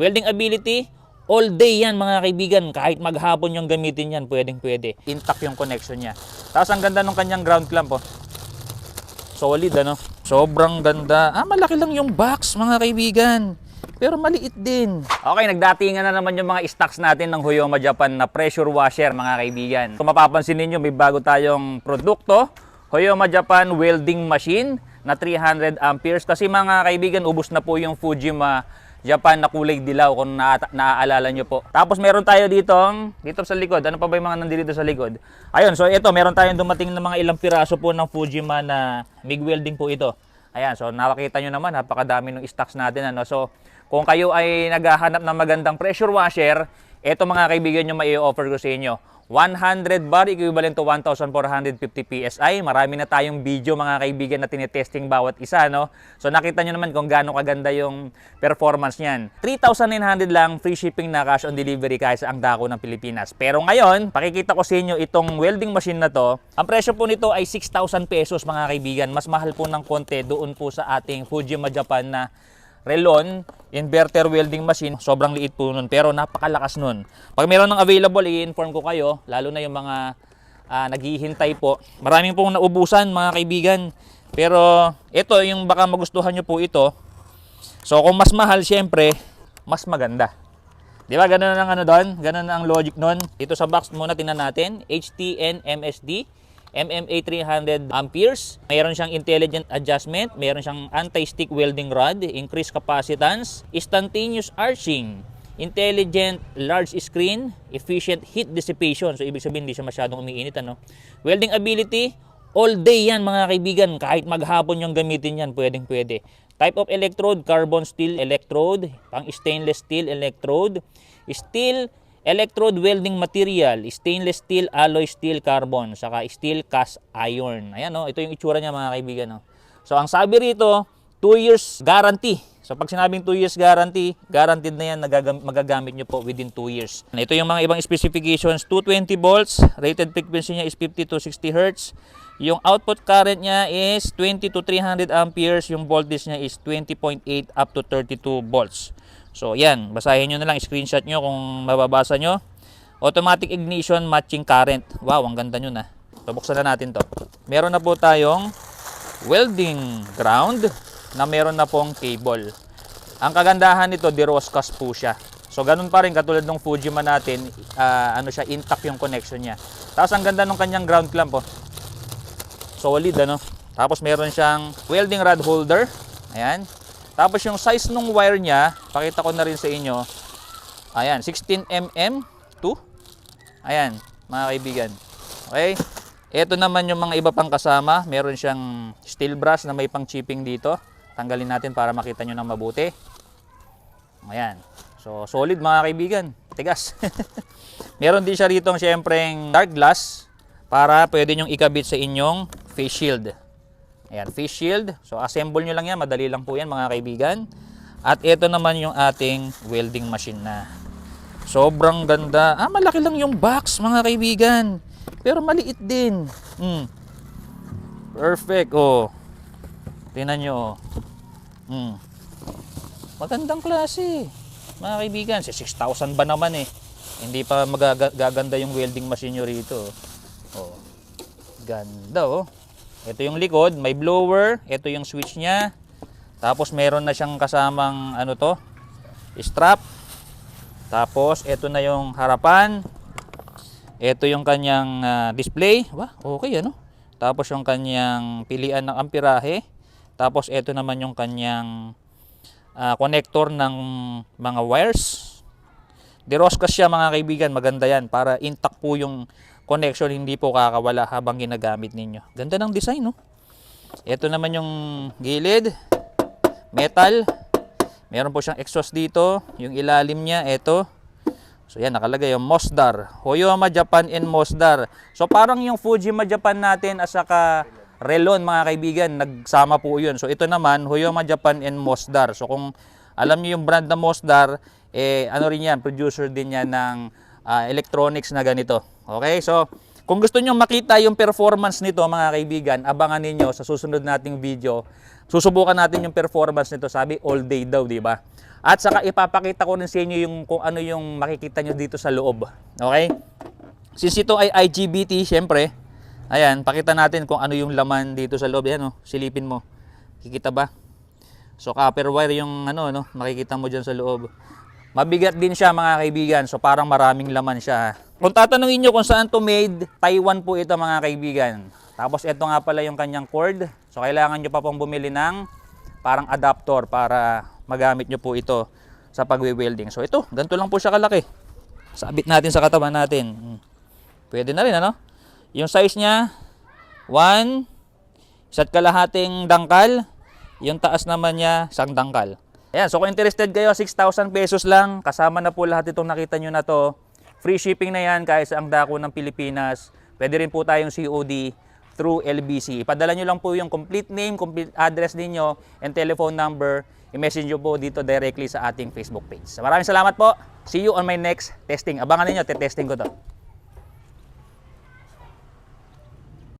Welding ability, all day yan mga kaibigan. Kahit maghapon yung gamitin yan, pwedeng-pwede. Intact yung connection niya. Tapos ang ganda ng kanyang ground clamp, oh. Solid, ano? Sobrang ganda. Malaki lang yung box mga kaibigan. Pero maliit din. Okay, nagdatingan na naman yung mga stocks natin ng Huyoma Japan na pressure washer mga kaibigan. Kung mapapansin ninyo, may bago tayong produkto. Huyoma Japan welding machine na 300 amperes. Kasi mga kaibigan, ubos na po yung Fujima Japan na kulay dilaw kung naaalala nyo po. Tapos meron tayo dito sa likod. Ano pa ba yung mga nandito sa likod? Ayun, so ito, meron tayong dumating na mga ilang piraso po ng Fujima na MIG welding po ito. Ayan, so nakakita nyo naman, napakadami ng stocks natin. Ano? So kung kayo ay naghahanap ng magandang pressure washer, ito mga kaibigan nyo mai-offer ko sa inyo. 100 bar equivalent to 1,450 PSI. Marami na tayong video mga kaibigan na tinetesting bawat isa, no? So nakita nyo naman kung gaano kaganda yung performance niyan. 3,900 lang, free shipping na, cash on delivery kahit sa ang dako ng Pilipinas. Pero ngayon, pakikita ko sa inyo itong welding machine na to. Ang presyo po nito ay 6,000 pesos mga kaibigan. Mas mahal po ng konti doon po sa ating Fujima Japan na Relon inverter welding machine. Sobrang liit po nun pero napakalakas nun. Pag meron ng available, i-inform ko kayo, lalo na yung mga naghihintay po. Maraming pong naubusan mga kaibigan, pero ito yung baka magustuhan nyo po ito. So kung mas mahal, syempre mas maganda, di ba? Ganun ang ano doon, ganun ang logic nun. Ito sa box muna, tingnan natin. HTN MSD MMA 300 amperes. Mayroon siyang intelligent adjustment, mayroon siyang anti-stick welding rod, increased capacitance, instantaneous arching, intelligent large screen, efficient heat dissipation. So ibig sabihin hindi siya masyadong umiinit, ano? Welding ability, all day yan mga kaibigan. Kahit maghapon yung gamitin yan, pwedeng-pwede. Type of electrode, carbon steel electrode, pang stainless steel electrode, steel electrode welding material, stainless steel, alloy steel, carbon, saka steel cast iron. Ayan, no? Ito yung itsura niya mga kaibigan. No? So ang sabi rito, 2 years guarantee. So pag sinabing 2 years guarantee, guaranteed na yan, magagamit nyo po within 2 years. Ito yung mga ibang specifications, 220 volts, rated frequency niya is 50 to 60 Hz. Yung output current niya is 20 to 300 amperes, yung voltage niya is 20.8 up to 32 volts. So yan, basahin nyo na lang, screenshot nyo kung mababasa nyo. Automatic ignition matching current. Wow, ang ganda nyo na. So buksan na natin to. Meron na po tayong welding ground na meron na pong cable. Ang kagandahan nito, diroscast po siya. So ganun pa rin katulad ng Fujima natin, ano siya, intact yung connection niya. Tapos ang ganda ng kanyang ground clamp, oh. Solid, ano. Tapos meron siyang welding rod holder. Ayan. Tapos yung size ng wire niya, pakita ko na rin sa inyo. Ayan, 16 mm 2. Ayan, mga kaibigan. Okay. Ito naman yung mga iba pang kasama. Meron siyang steel brush na may pang chipping dito. Tanggalin natin para makita nyo ng mabuti. Ayan. So, solid mga kaibigan. Tigas. Meron din siya rito syempre dark glass para pwede nyong ikabit sa inyong face shield. Ayan, face shield. So, assemble nyo lang yan. Madali lang po yan mga kaibigan. At ito naman yung ating welding machine na. Sobrang ganda. Malaki lang yung box mga kaibigan. Pero maliit din. Perfect. Oh. Tingnan nyo. Magandang klase. Mga kaibigan. 6,000 ba naman eh. Hindi pa magaganda yung welding machine nyo rito. Oh. Ganda oh. Ito yung likod, may blower, ito yung switch niya. Tapos meron na siyang kasamang ano to, strap. Tapos ito na yung harapan. Ito yung kanyang display. Wah, okay ano. Tapos yung kanyang pilian ng amperahe. Tapos ito naman yung kanyang connector ng mga wires. Diroscast siya mga kaibigan, maganda yan para intact po yung connection, hindi po kakawala habang ginagamit ninyo. Ganda ng design, no? Ito naman yung gilid, metal. Meron po siyang exhaust dito. Yung ilalim niya, ito. So yan, nakalagay yung Mosdar. Huyoma Japan and Mosdar. So parang yung Fujima Japan natin at saka Relon mga kaibigan, nagsama po yun. So ito naman, Huyoma Japan and Mosdar. So kung alam niyo yung brand na Mosdar, ano rin yan, producer din yan ng electronics na ganito. Okay, so Kung gusto nyo makita yung performance nito mga kaibigan, abangan ninyo sa susunod nating video. Susubukan natin yung performance nito, sabi all day daw, di ba? At saka ipapakita ko rin sa inyo yung, kung ano yung makikita nyo dito sa loob. Okay? Since ito ay IGBT, syempre, ayan, pakita natin kung ano yung laman dito sa loob. Ayan, oh, silipin mo. Kikita ba? So copper wire yung makikita mo dyan sa loob. Mabigat din siya mga kaibigan, so parang maraming laman siya. Kung tatanungin nyo kung saan to made, Taiwan po ito mga kaibigan. Tapos ito nga pala yung kanyang cord. So kailangan nyo pa pong bumili ng parang adapter para magamit nyo po ito sa pagwe-welding. So ito, ganito lang po siya kalaki. Sabit natin sa katawan natin. Pwede na rin Yung size niya, 1, 1.5 dangkal. Yung taas naman niya, 1 dangkal. Ayan, so kung interested kayo, 6,000 pesos lang. Kasama na po lahat itong nakita nyo na to. Free shipping na yan kahit sa ang dako ng Pilipinas. Pwede rin po tayong COD through LBC. Ipadala nyo lang po yung complete name, complete address ninyo, and telephone number. I-message nyo po dito directly sa ating Facebook page. Maraming salamat po. See you on my next testing. Abangan ninyo, testing ko to.